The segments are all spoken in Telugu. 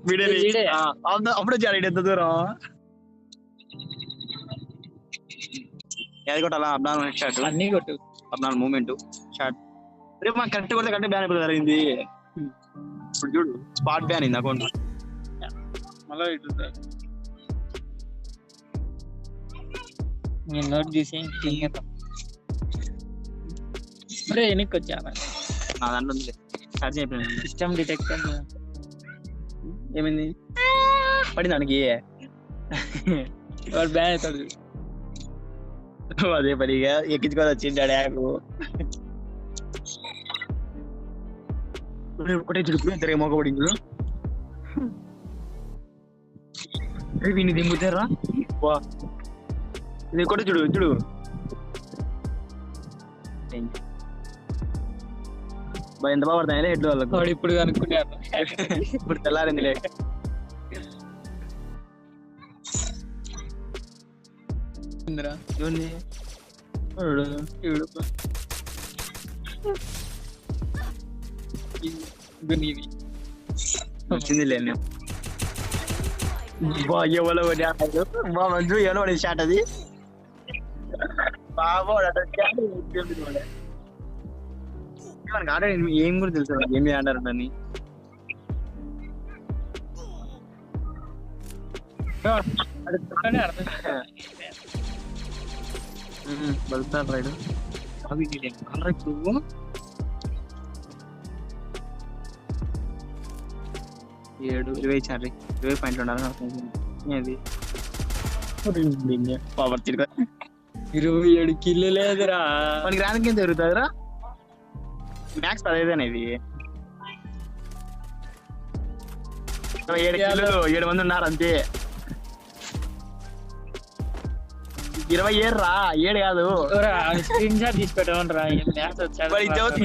వీడే అప్పుడు వచ్చాడు ఎంత దూరం అది కొట్టాలా అబ్నార్మల్ షాట్ అన్ని కొట్టు అబ్నార్మల్ మూమెంట్ షాట్ రేపు మాకు కరెక్ట్ కొడితే కరెక్ట్ బ్యాన్ అయిపోతుంది జరిగింది ఇప్పుడు చూడు స్పాట్ బ్యాన్ అయింది అకౌంట్ మళ్ళీ ఇటు నేను నోట్ తీసి అరే వెనక్కి వచ్చా నా దాంట్లో ఉంది ఛార్జింగ్ అయిపోయింది సిస్టమ్ డిటెక్టర్ ఏమైంది పడింది దానికి వాడు బ్యాన్ అవుతాడు అదే పడిగా ఎక్కించుకొని వచ్చింటాడు యాప్ ఒకటే చుడుకు తిరిగి మోకపడింది వీడిని దింపుతారా ఇది కూడా చూడు చూడు ఎంత బాగా పడతాయి హెడ్ వాళ్ళకు వాడు ఇప్పుడు కనుక్కున్నాను ఇప్పుడు తెల్లారింది లే వచ్చిందిలే ఎవరో మా మంజు ఎవరో పడేది షాట్ అది బాబు మనకి ఆడ ఏం కూడా తెలుసు ఏమి ఆడారు అని బలుతాడు రైడు అవి ఇప్పుడు 20 చార్రీ 20 పాయింట్లు ఉండాలి పవర్ తిరిగి 27 కిలో లేదురా మనకి ర్యాంక్ ఏం జరుగుతుందిరా మ్యాక్స్ అదేదేనా ఇది 7 కిలో 7 మంది ఉన్నారు అంతే 27 రా 7 కాదు స్క్రీన్ షాట్ తీసి పెట్టమనరా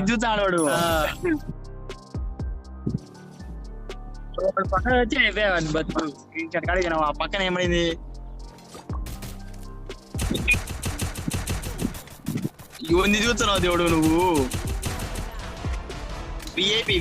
చూస్తా ఆడవాడు పక్కన వచ్చి అయిపోయావని బతుకు స్క్రీన్ షాట్ కాడికి ఆ పక్కన ఏమైంది ఇవన్నీ చూస్తున్నావు దేవుడు నువ్వు విఐపి